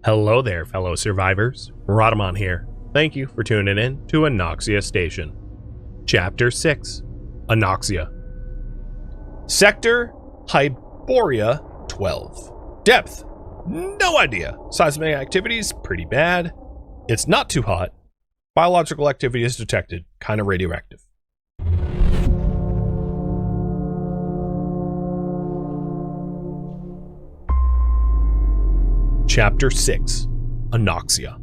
Hello there, fellow survivors. Rhadamant here. Thank you for tuning in to Anoxia Station. Chapter 6, Anoxia. Sector Hyboria 12. Depth, no idea. Seismic activity is pretty bad. It's not too hot. Biological activity is detected, kind of radioactive. Chapter 6, Anoxia.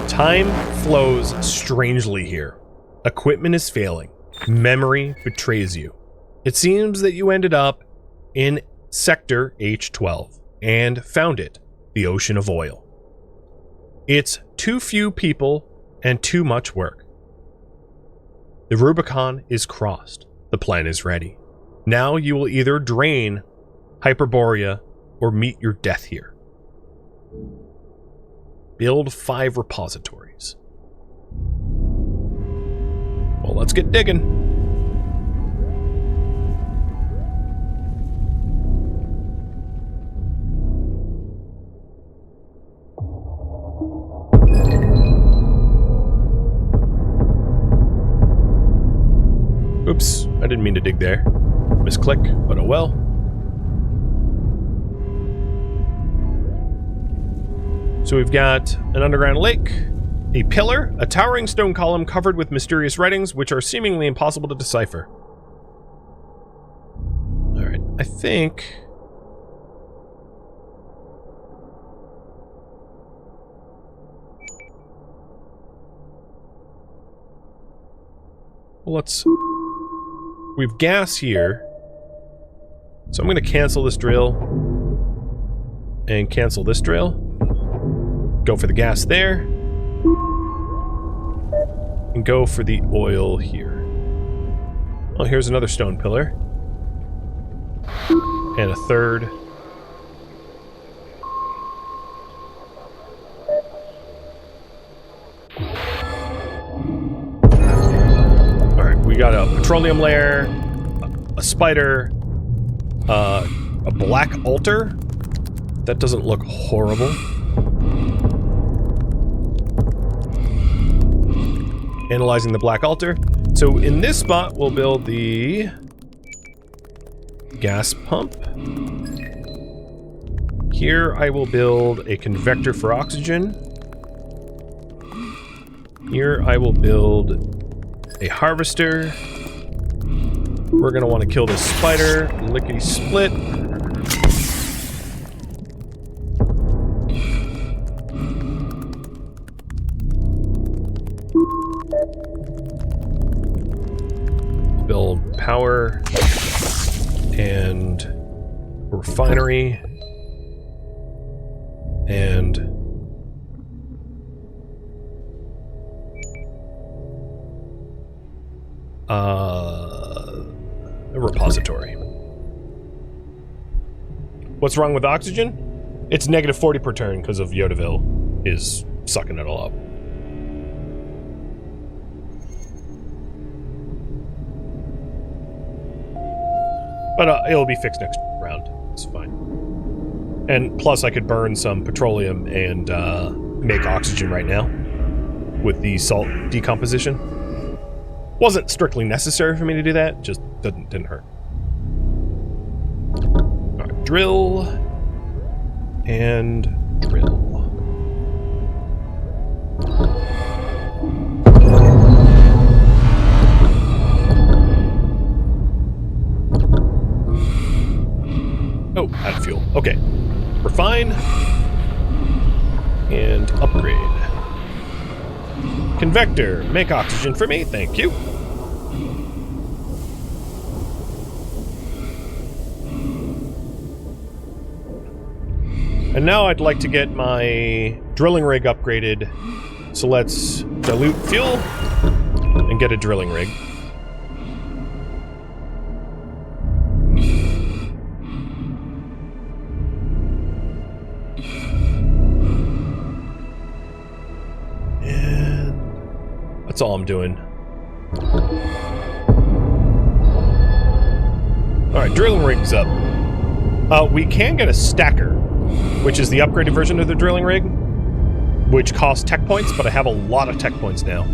Time flows strangely here. Equipment is failing. Memory betrays you. It seems that you ended up in Sector H12 and found it, the ocean of oil. It's too few people and too much work. The Rubicon is crossed. The plan is ready. Now you will either drain Hyperborea or meet your death here. Build 5 repositories. Well, let's get digging. Oops, I didn't mean to dig there. Misclick, but oh well. So we've got an underground lake, a pillar, a towering stone column covered with mysterious writings which are seemingly impossible to decipher. Alright, I think... well, let's... we've gas here. So I'm going to cancel this drill and cancel this drill. Go for the gas there. And go for the oil here. Oh, here's another stone pillar. And a third. Alright, we got a petroleum layer, a spider, a black altar. That doesn't look horrible. Analyzing the black altar. So in this spot, we'll build the gas pump. Here I will build a convector for oxygen. Here I will build a harvester. We're gonna want to kill this spider. Lickety split. Build power and a refinery and a repository. What's wrong with oxygen? It's negative 40 per turn because of Yodaville is sucking it all up. But it'll be fixed next round. It's fine. And plus I could burn some petroleum and make oxygen right now with the salt decomposition. Wasn't strictly necessary for me to do that, just didn't hurt. Alright, drill and drill. Oh, out of fuel. Okay. Refine. And upgrade. Convector. Make oxygen for me. Thank you. And now I'd like to get my drilling rig upgraded. So let's dilute fuel and get a drilling rig. That's all I'm doing. Alright, drilling rig's up. We can get a stacker, which is the upgraded version of the drilling rig, which costs tech points, but I have a lot of tech points now.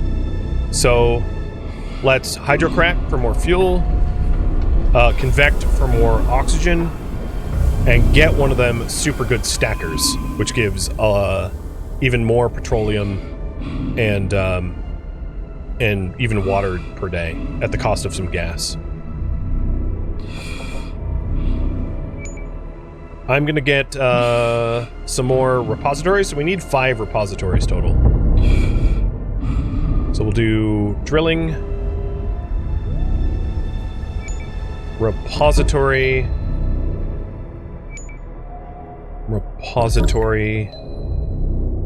So, let's hydrocrack for more fuel, convect for more oxygen, and get one of them super good stackers, which gives even more petroleum and even water per day at the cost of some gas. I'm gonna get some more repositories, so we need 5 repositories total. So we'll do drilling, repository,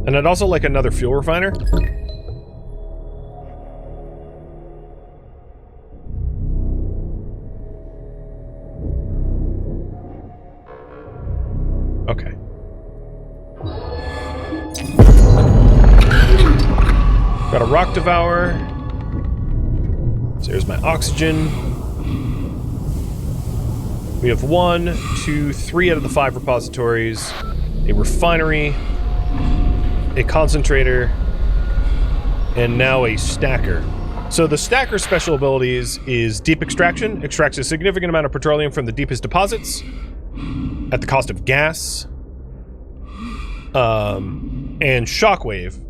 and I'd also like another fuel refiner. Okay. Got a rock devourer. So here's my oxygen. We have 1, 2, 3 out of the 5 repositories, a refinery, a concentrator, and now a stacker. So the stacker special abilities is deep extraction, extracts a significant amount of petroleum from the deepest deposits at the cost of gas, and shockwave.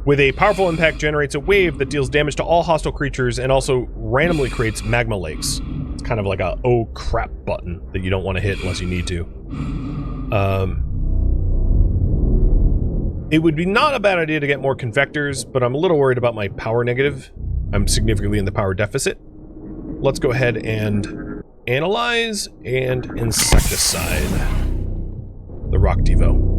With a powerful impact, generates a wave that deals damage to all hostile creatures and also randomly creates magma lakes. It's kind of like a oh crap button that you don't want to hit unless you need to. It would be not a bad idea to get more convectors, but I'm a little worried about my power negative. I'm significantly in the power deficit. Let's go ahead and analyze and insecticide the rock devo.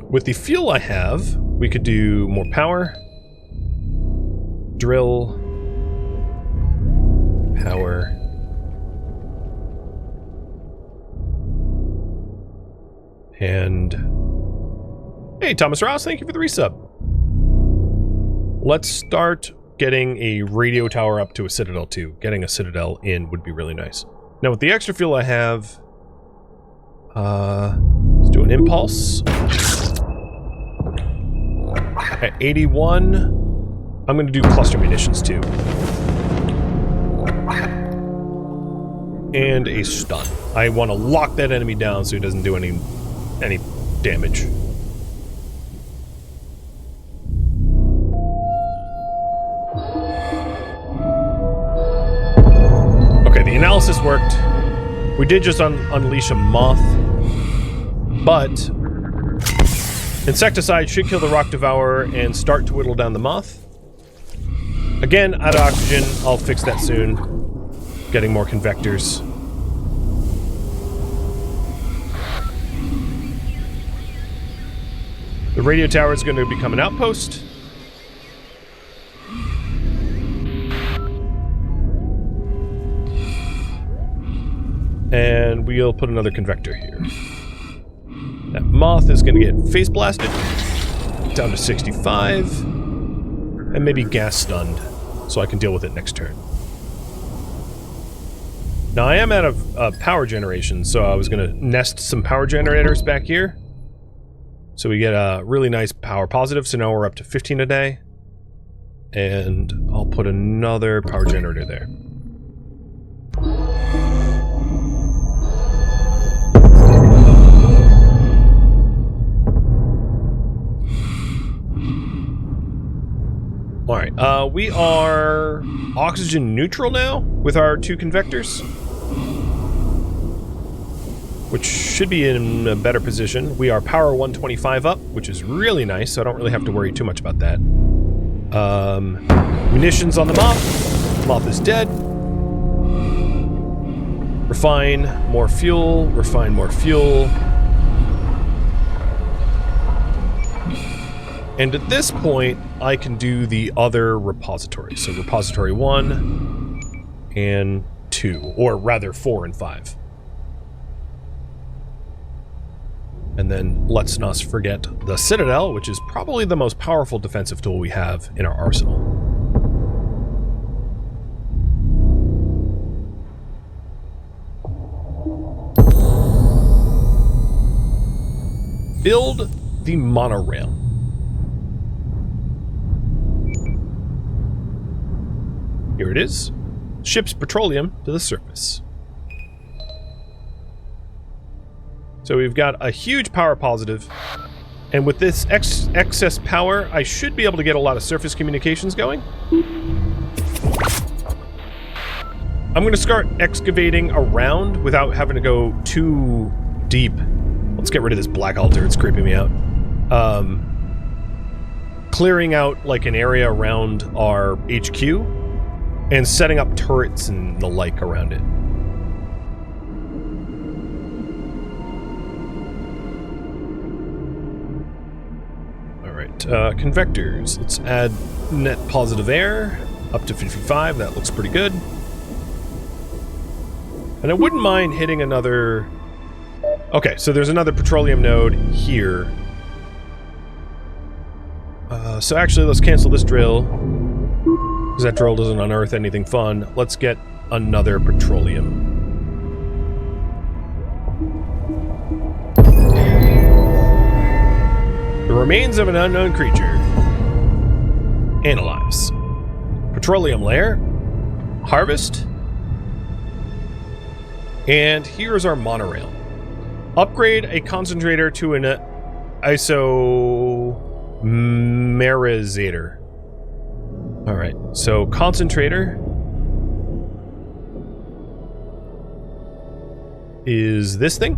With the fuel I have, we could do more power, drill, power, and hey, Thomas Ross, thank you for the resub. Let's start getting a radio tower up to a citadel too. Getting a citadel in would be really nice. Now with the extra fuel I have, let's do an impulse. At 81, I'm going to do cluster munitions too. And a stun. I want to lock that enemy down so he doesn't do any damage. Okay, the analysis worked. We did just unleash a moth, but insecticide should kill the rock devourer and start to whittle down the moth. Again, out of oxygen. I'll fix that soon. Getting more convectors. The radio tower is going to become an outpost. And we'll put another convector here. That moth is going to get face blasted down to 65, and maybe gas stunned, so I can deal with it next turn. Now I am out of power generation, so I was going to nest some power generators back here, so we get a really nice power positive. So now we're up to 15 a day, and I'll put another power generator there. Alright, we are oxygen neutral now with our 2 convectors, which should be in a better position. We are power 125 up, which is really nice, so I don't really have to worry too much about that. Munitions on the moth. Moth is dead. Refine more fuel, refine more fuel. And at this point, I can do the other repositories. So repository 1 and 2, or rather 4 and 5. And then let's not forget the Citadel, which is probably the most powerful defensive tool we have in our arsenal. Build the monorail. Here it is. Ships petroleum to the surface. So we've got a huge power positive, and with this excess power, I should be able to get a lot of surface communications going. I'm going to start excavating around without having to go too deep. Let's get rid of this black altar, it's creeping me out. Clearing out like an area around our HQ and setting up turrets and the like around it. Convectors. Let's add net positive air up to 55. That looks pretty good. And I wouldn't mind hitting another... Okay, so there's another petroleum node here. So actually, let's cancel this drill, because that drill doesn't unearth anything fun. Let's get another petroleum. The remains of an unknown creature. Analyze. Petroleum layer. Harvest. And here's our monorail. Upgrade a concentrator to an isomerizator. Alright, so concentrator is this thing.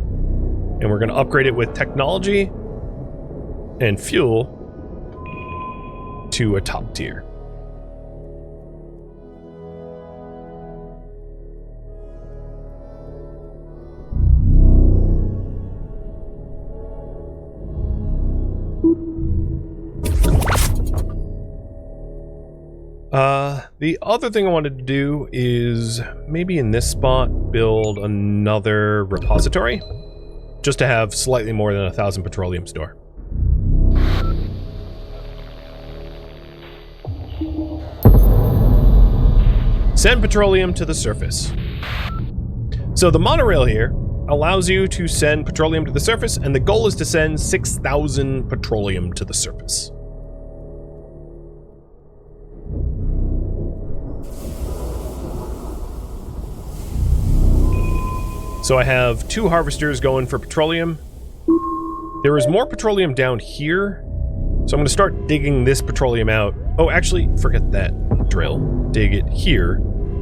And we're going to upgrade it with technology and fuel to a top tier. The other thing I wanted to do is maybe in this spot build another repository, just to have slightly more than 1,000 petroleum store. Send petroleum to the surface. So the monorail here allows you to send petroleum to the surface, and the goal is to send 6,000 petroleum to the surface. So I have 2 harvesters going for petroleum. There is more petroleum down here, so I'm going to start digging this petroleum out. Oh, actually, forget that drill. Dig it here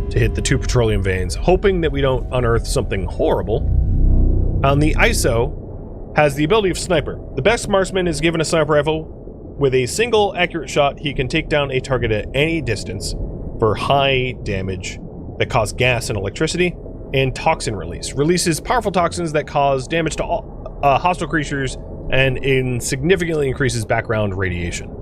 to hit the 2 petroleum veins, hoping that we don't unearth something horrible. The ISO has the ability of sniper. The best marksman is given a sniper rifle. With a single accurate shot, he can take down a target at any distance for high damage that cause gas and electricity, and toxin release. Releases powerful toxins that cause damage to all hostile creatures and significantly increases background radiation.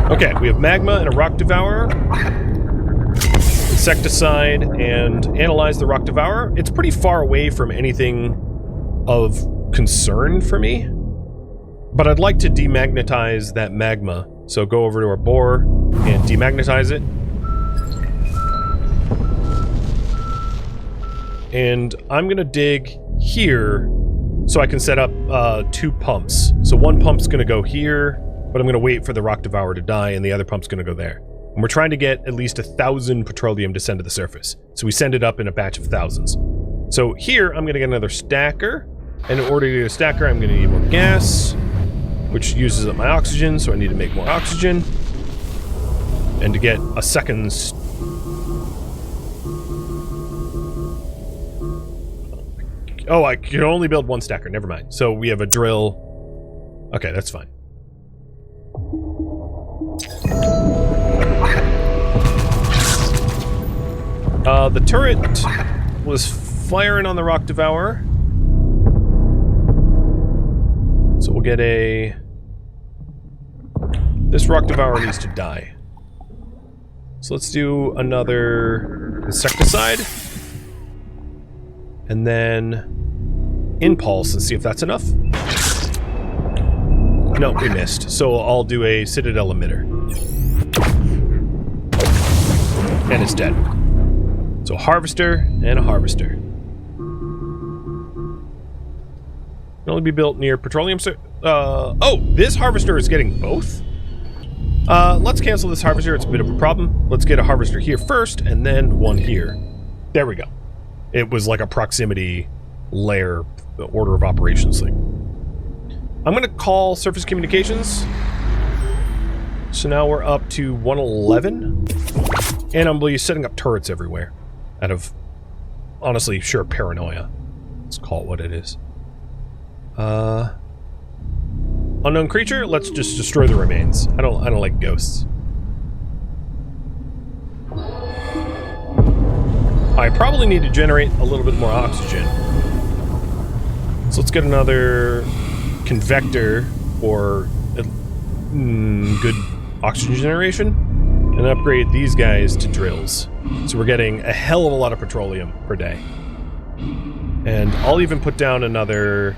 Okay, we have magma and a rock devourer. Insecticide and analyze the rock devourer. It's pretty far away from anything of concern for me, but I'd like to demagnetize that magma. So go over to our bore and demagnetize it. And I'm gonna dig here so I can set up 2 pumps. So one pump's gonna go here, but I'm going to wait for the rock devourer to die, and the other pump's going to go there. And we're trying to get at least 1,000 petroleum to send to the surface. So we send it up in a batch of thousands. So here, I'm going to get another stacker. And in order to get a stacker, I'm going to need more gas, which uses up my oxygen, so I need to make more oxygen. And to get a second... Oh, I can only build 1 stacker. Never mind. So we have a drill. Okay, that's fine. The turret was firing on the rock devourer. So we'll get a... This rock devourer needs to die. So let's do another insecticide. And then impulse and see if that's enough. No, we missed. So I'll do a citadel emitter. And it's dead. So harvester and a harvester. Can only be built near petroleum. Oh, this harvester is getting both? Let's cancel this harvester. It's a bit of a problem. Let's get a harvester here first, and then one here. There we go. It was like a proximity layer order of operations thing. I'm going to call surface communications. So now we're up to 111. And I'm setting up turrets everywhere. Out of, honestly, sure, paranoia. Let's call it what it is. Unknown creature, let's just destroy the remains. I don't like ghosts. I probably need to generate a little bit more oxygen. So let's get another convector for good oxygen generation and upgrade these guys to drills. So we're getting a hell of a lot of petroleum per day. And I'll even put down another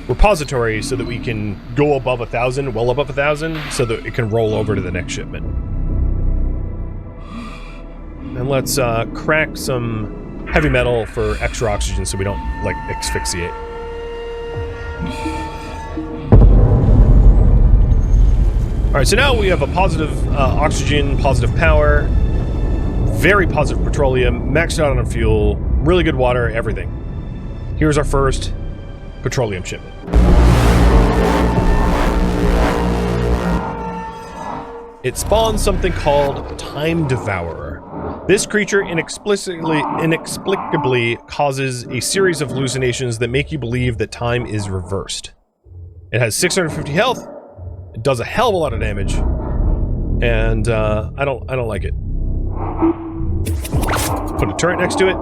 repository so that we can go above 1,000, well above 1,000, so that it can roll over to the next shipment. And let's crack some heavy metal for extra oxygen so we don't, like, asphyxiate. Alright, so now we have a positive oxygen, positive power, very positive petroleum, maxed out on fuel, really good water, everything. Here's our first petroleum shipment. It spawns something called Time Devourer. This creature inexplicably causes a series of hallucinations that make you believe that time is reversed. It has 650 health. It does a hell of a lot of damage, and I don't like it. Put a turret next to it.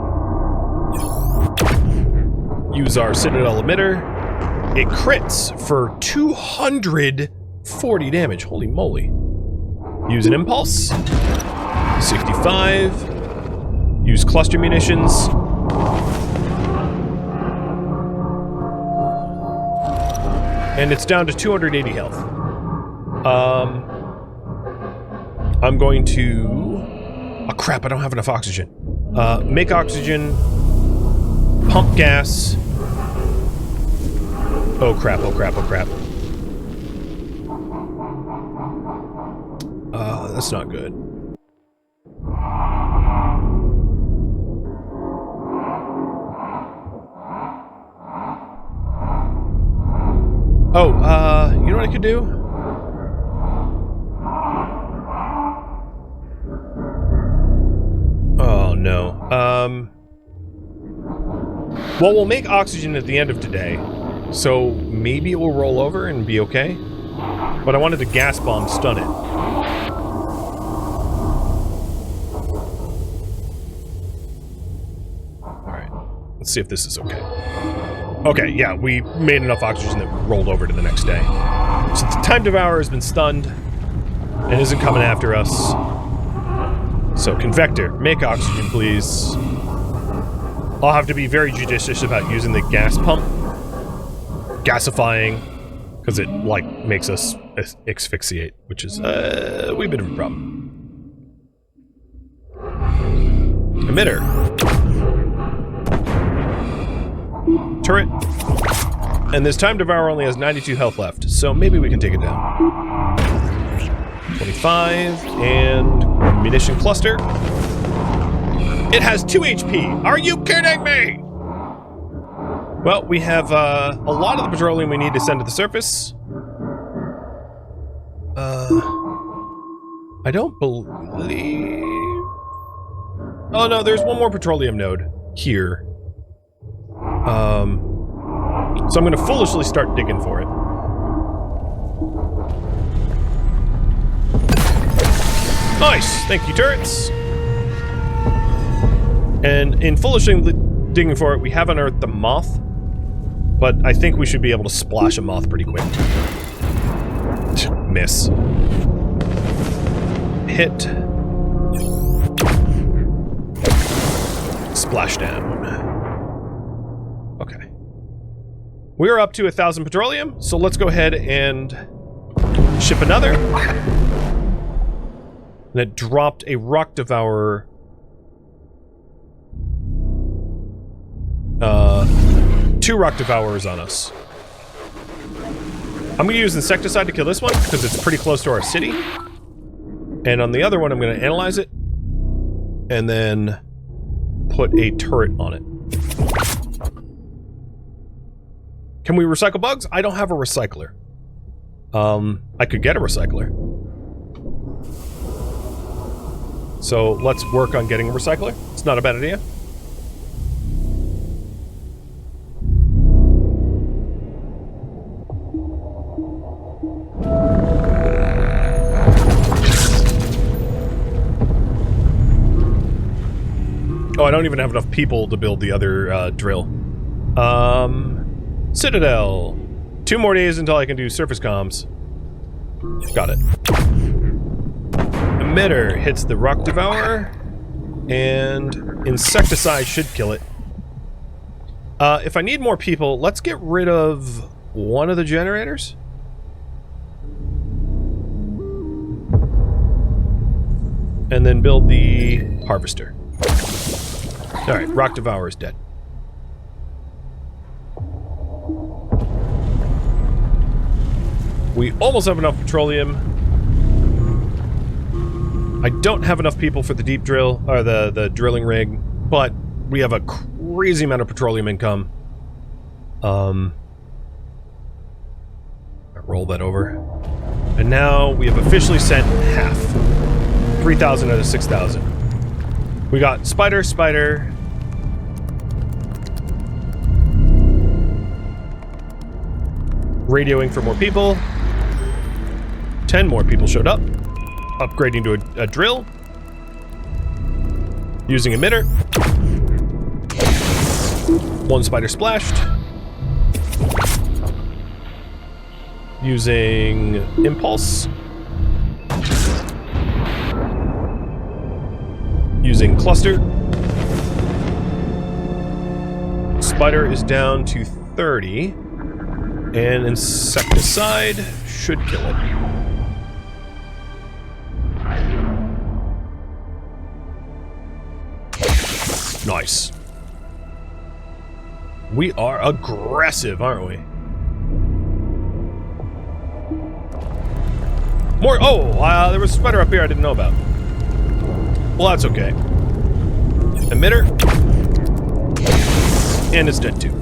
Use our citadel emitter. It crits for 240 damage. Holy moly! Use an impulse. 65. Use cluster munitions. And it's down to 280 health. I'm going to... Oh crap, I don't have enough oxygen. Make oxygen. Pump gas. Oh crap, oh crap, oh crap. That's not good. Oh, you know what I could do? Oh, no. Well, we'll make oxygen at the end of today, so maybe it will roll over and be okay. But I wanted to gas bomb stun it. Alright, let's see if this is okay. Okay, yeah, we made enough oxygen that we rolled over to the next day. So the Time Devourer has been stunned and isn't coming after us. So, Convector, make oxygen, please. I'll have to be very judicious about using the gas pump. Gasifying, because it, like, makes us asphyxiate, which is a wee bit of a problem. Emitter. Turret. And this Time Devourer only has 92 health left, so maybe we can take it down. 25, and munition cluster. It has 2 HP! Are you kidding me?! Well, we have a lot of the petroleum we need to send to the surface. I don't believe... Oh no, there's one more petroleum node here. So I'm gonna foolishly start digging for it. Nice! Thank you, turrets! And in foolishly digging for it, we have unearthed the moth, but I think we should be able to splash a moth pretty quick. Miss. Hit. Splash down. We're up to 1,000 petroleum, so let's go ahead and ship another. And it dropped a rock devourer. 2 rock devourers on us. I'm gonna use insecticide to kill this one, because it's pretty close to our city. And on the other one, I'm gonna analyze it, and then put a turret on it. Can we recycle bugs? I don't have a recycler. I could get a recycler. So let's work on getting a recycler. It's not a bad idea. Oh, I don't even have enough people to build the other drill. Citadel. 2 more days until I can do surface comms. Got it. Emitter hits the rock devourer, and insecticide should kill it. If I need more people, let's get rid of one of the generators. And then build the harvester. Alright, rock devourer is dead. We almost have enough petroleum. I don't have enough people for the deep drill, or the drilling rig, but we have a crazy amount of petroleum income. I roll that over. And now we have officially sent half. 3,000 out of 6,000. We got spider, spider. Radioing for more people. 10 more people showed up. Upgrading to a drill. Using emitter. 1 spider splashed. Using impulse. Using cluster. Spider is down to 30. And insecticide should kill it. Nice. We are aggressive, aren't we? More. Oh, there was a spider up here I didn't know about. Well, that's okay. Emitter. And it's dead too.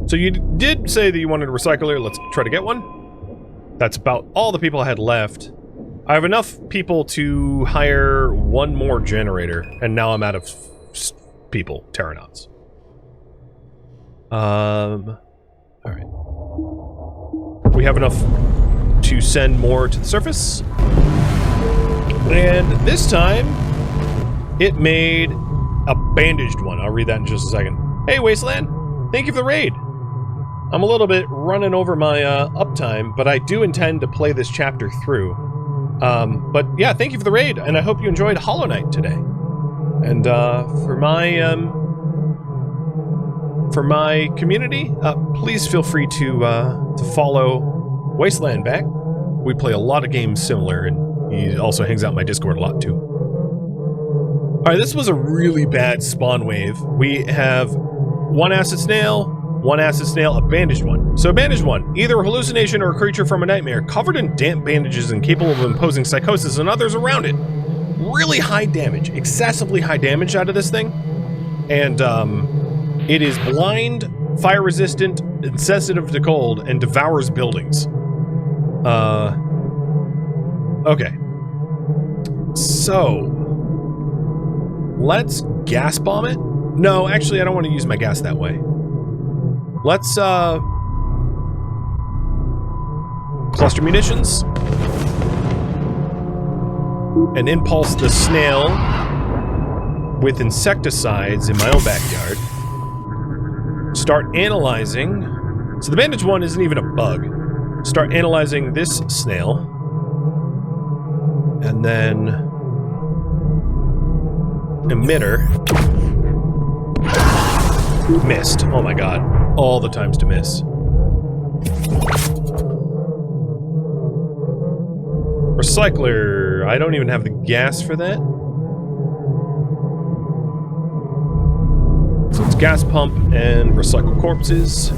So you did say that you wanted a recycler. Let's try to get one. That's about all the people I had left. I have enough people to hire 1 more generator, and now I'm out of people, Terranauts. Alright. We have enough to send more to the surface. And this time, it made a bandaged one. I'll read that in just a second. Hey, Wasteland! Thank you for the raid! I'm a little bit running over my uptime, but I do intend to play this chapter through. But yeah, thank you for the raid, and I hope you enjoyed Hollow Knight today. And for my community, please feel free to follow Wasteland back. We play a lot of games similar, and he also hangs out in my Discord a lot too. Alright, this was a really bad spawn wave. We have 1 acid snail, 1 acid snail, a bandaged one. So a bandaged one, either a hallucination or a creature from a nightmare, covered in damp bandages and capable of imposing psychosis on others around it. Really high damage, excessively high damage out of this thing. And it is blind, fire resistant, insensitive to cold, and devours buildings. Okay. So let's gas bomb it. No, actually, I don't want to use my gas that way. Let's, cluster munitions. And impulse the snail with insecticides in my own backyard. Start analyzing. So the bandaged one isn't even a bug. Start analyzing this snail. And then emitter. Missed. Oh my god. All the times to miss. Recycler. I don't even have the gas for that. So it's gas pump and recycle corpses.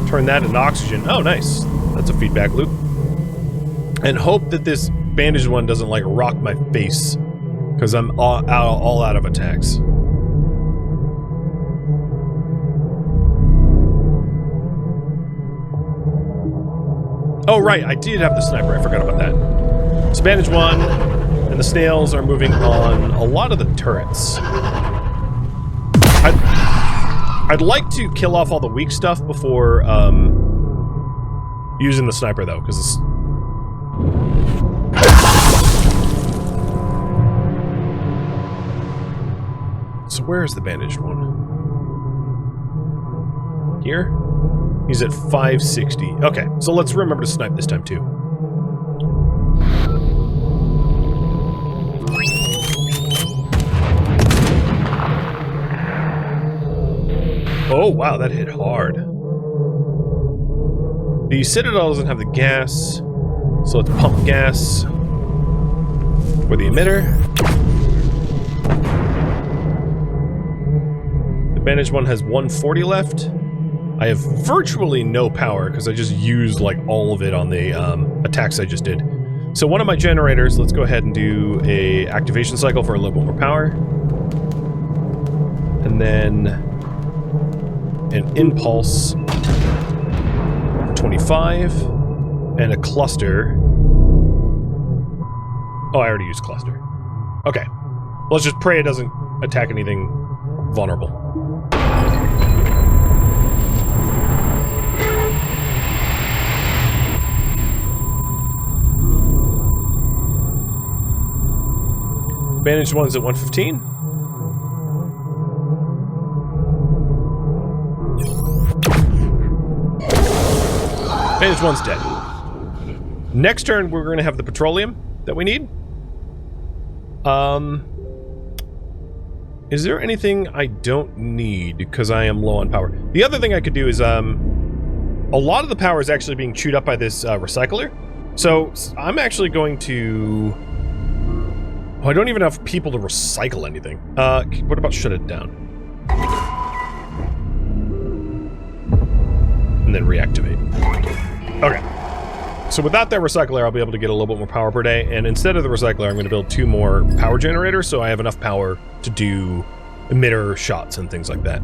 Turn that into oxygen. Oh, nice. That's a feedback loop. And hope that this bandaged one doesn't, like, rock my face. Because I'm all out of attacks. Oh, right. I did have the sniper. I forgot about that. So bandaged one. And the snails are moving on a lot of the turrets. I'd like to kill off all the weak stuff before using the sniper, though, because it's... So where is the bandaged one? Here? He's at 560. Okay, so let's remember to snipe this time, too. Oh, wow, that hit hard. The Citadel doesn't have the gas, so let's pump gas for the emitter. The bandaged one has 140 left. I have virtually no power because I just used like all of it on the attacks I just did. So one of my generators, let's go ahead and do a activation cycle for a little bit more power. And then an impulse 25 and a cluster. Oh, I already used cluster. Okay. Let's just pray it doesn't attack anything vulnerable. Bandaged one's at 115. Bandaged one's dead. Next turn, we're going to have the petroleum that we need. Is there anything I don't need because I am low on power? The other thing I could do is, a lot of the power is actually being chewed up by this recycler. So I'm actually going to... Oh, I don't even have people to recycle anything. What about shut it down? And then reactivate. Okay. So without that recycler, I'll be able to get a little bit more power per day. And instead of the recycler, I'm going to build 2 more power generators so I have enough power to do emitter shots and things like that.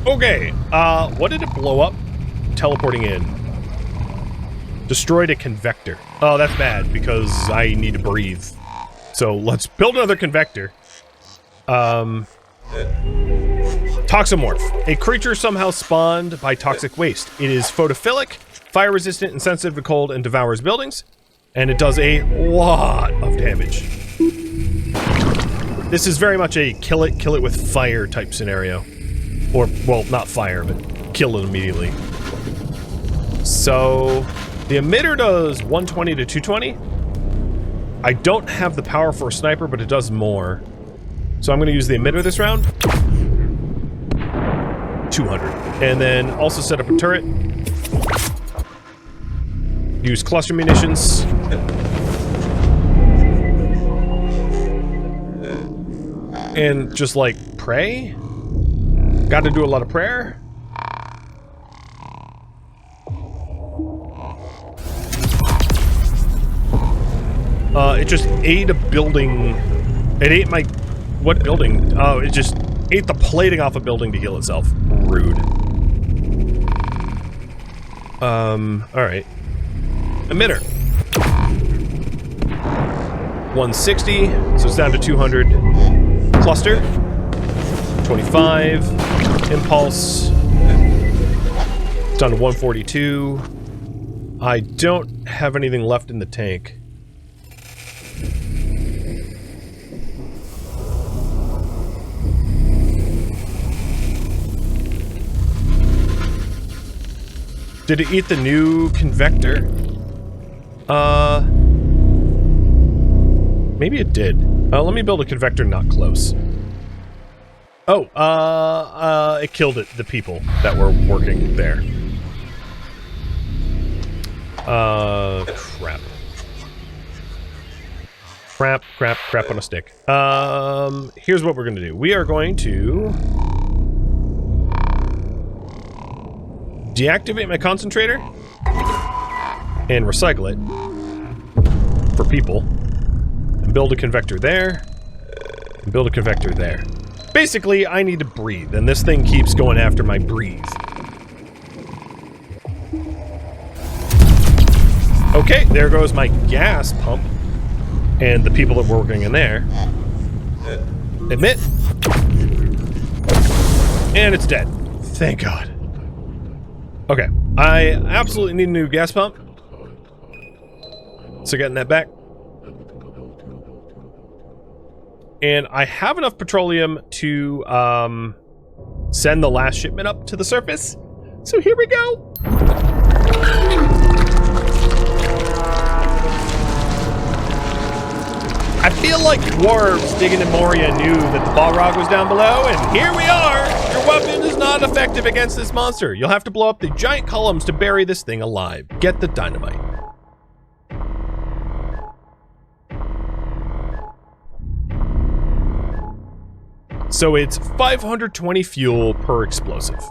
Okay, what did it blow up? Teleporting in. Destroyed a convector. Oh, that's bad, because I need to breathe. So, let's build another convector. Toxomorph. A creature somehow spawned by toxic waste. It is photophilic, fire-resistant, and sensitive to cold, and devours buildings. And it does a lot of damage. This is very much a kill it with fire type scenario. Or, well, not fire, but kill it immediately. So, the emitter does 120 to 220. I don't have the power for a sniper, but it does more. So I'm going to use the emitter this round. 200. And then also set up a turret. Use cluster munitions. And just, like, pray? Got to do a lot of prayer. It just ate a building. It ate my... What building? Oh, it just ate the plating off a building to heal itself. Rude. Alright. Emitter. 160, so it's down to 200. Cluster. 25. Impulse. It's down to 142. I don't have anything left in the tank. Did it eat the new convector? Maybe it did. Let me build a convector not close. Oh, it killed it, the people that were working there. Crap. Crap on a stick. Here's what we're gonna do. We are going to deactivate my concentrator and recycle it for people and build a convector there and build a convector there. Basically, I need to breathe, and this thing keeps going after my breathe. Okay, there goes my gas pump and the people that were working in there. Emit. And it's dead. Thank God. Okay, I absolutely need a new gas pump. So getting that back. And I have enough petroleum to send the last shipment up to the surface. So here we go. I feel like dwarves digging in Moria knew that the Balrog was down below, and here we are! Your weapon is not effective against this monster. You'll have to blow up the giant columns to bury this thing alive. Get the dynamite. So it's 520 fuel per explosive.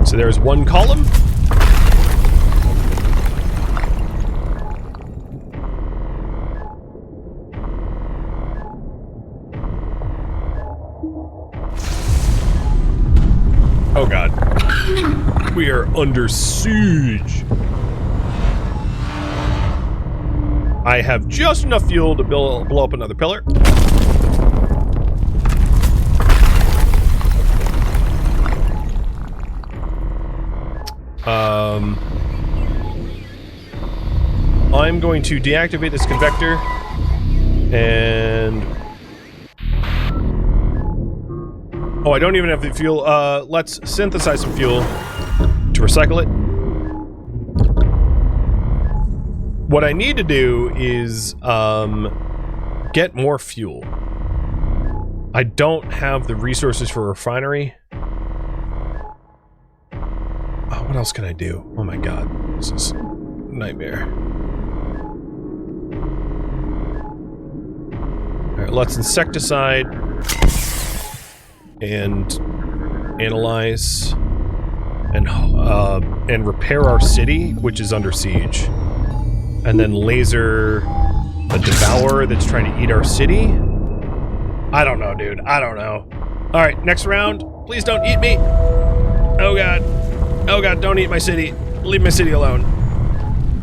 So there's one column. Oh God. We are under siege. I have just enough fuel to blow up another pillar. I'm going to deactivate this convector and... Oh, I don't even have the fuel. Let's synthesize some fuel to recycle it. What I need to do is get more fuel. I don't have the resources for a refinery. Oh, what else can I do? Oh my God, this is a nightmare. All right, let's insecticide and analyze and repair our city, which is under siege, and then laser a devourer that's trying to eat our city. I don't know, dude. I don't know. All right, next round. Please don't eat me. Oh God. Oh God, don't eat my city. Leave my city alone.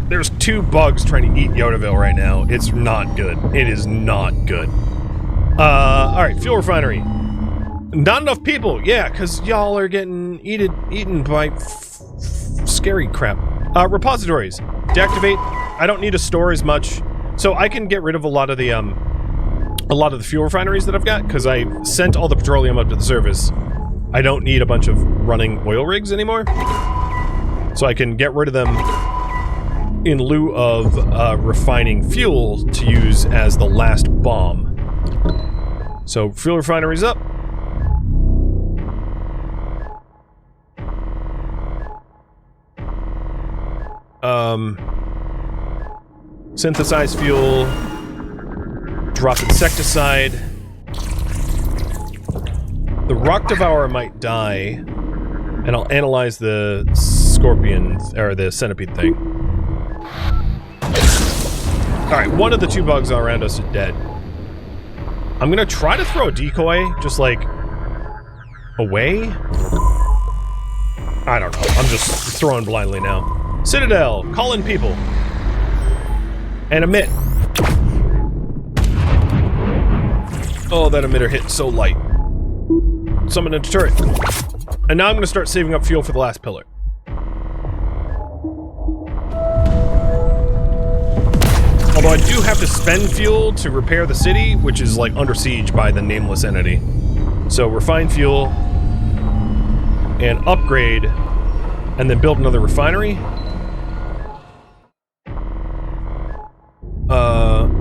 There's 2 bugs trying to eat Yodaville right now. It's not good. It is not good. All right, fuel refinery. Not enough people, yeah, because y'all are getting eaten by scary crap. Repositories. Deactivate. I don't need to store as much, so I can get rid of a lot of the fuel refineries that I've got, because I sent all the petroleum up to the surface. I don't need a bunch of running oil rigs anymore, so I can get rid of them in lieu of refining fuel to use as the last bomb. So fuel refineries up. Synthesize fuel, drop insecticide. The rock devourer might die, and I'll analyze the scorpion, or the centipede thing. Alright, one of the 2 bugs around us is dead. I'm gonna try to throw a decoy, just like, away? I don't know, I'm just throwing blindly now. Citadel, call in people. And emit. Oh, that emitter hit so light. Summon a turret. And now I'm going to start saving up fuel for the last pillar. Although I do have to spend fuel to repair the city, which is like under siege by the nameless entity. So refine fuel and upgrade and then build another refinery.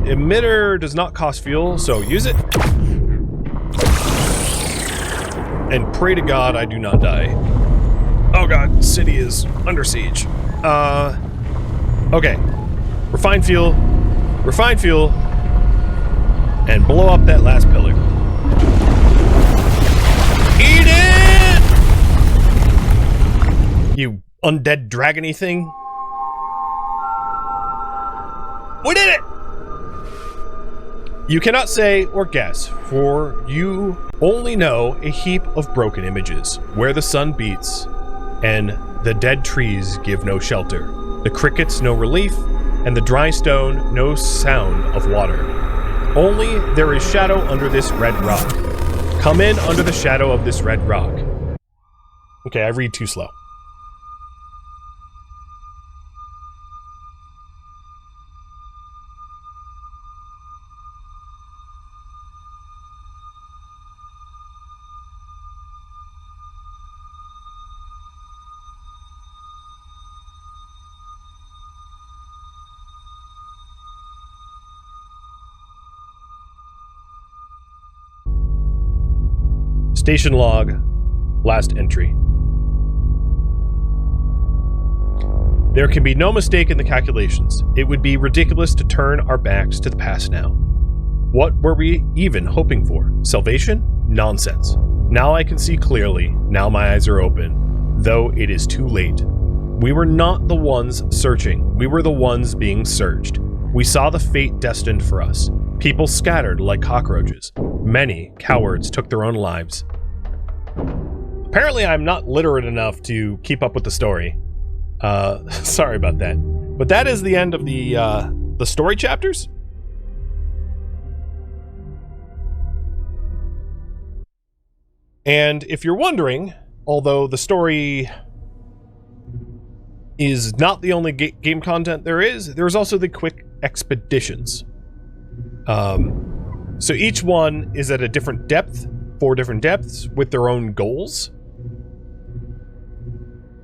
Emitter does not cost fuel, so use it. And pray to God I do not die. Oh god, city is under siege. Okay. Refine fuel, and blow up that last pillar. Eat it! You undead dragony thing. We did it! You cannot say or guess, for you only know a heap of broken images, where the sun beats, and the dead trees give no shelter, the crickets no relief, and the dry stone no sound of water. Only there is shadow under this red rock. Come in under the shadow of this red rock. Okay, I read too slow. Station log, last entry. There can be no mistake in the calculations. It would be ridiculous to turn our backs to the past now. What were we even hoping for? Salvation? Nonsense. Now I can see clearly. Now my eyes are open, though it is too late. We were not the ones searching. We were the ones being searched. We saw the fate destined for us. People scattered like cockroaches. Many cowards took their own lives. Apparently I'm not literate enough to keep up with the story. Sorry about that. But that is the end of the story chapters. And if you're wondering, although the story is not the only game content there's also the quick expeditions. So each one is at a different depth, 4 different depths with their own goals.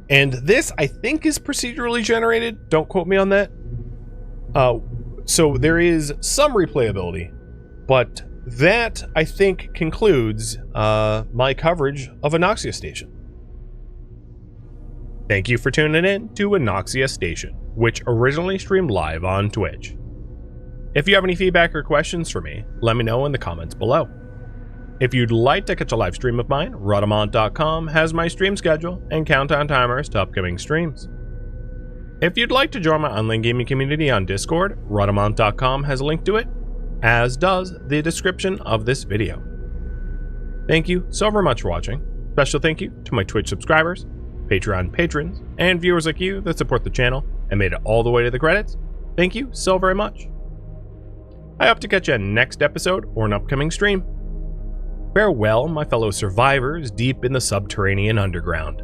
And this, I think, is procedurally generated. Don't quote me on that. So there is some replayability, but that, I think, concludes my coverage of Anoxia Station. Thank you for tuning in to Anoxia Station, which originally streamed live on Twitch. If you have any feedback or questions for me, let me know in the comments below. If you'd like to catch a live stream of mine, Rhadamant.com has my stream schedule and countdown timers to upcoming streams. If you'd like to join my online gaming community on Discord, Rhadamant.com has a link to it, as does the description of this video. Thank you so very much for watching. Special thank you to my Twitch subscribers, Patreon patrons, and viewers like you that support the channel and made it all the way to the credits. Thank you so very much. I hope to catch you in next episode or an upcoming stream. Farewell, my fellow survivors deep in the subterranean underground.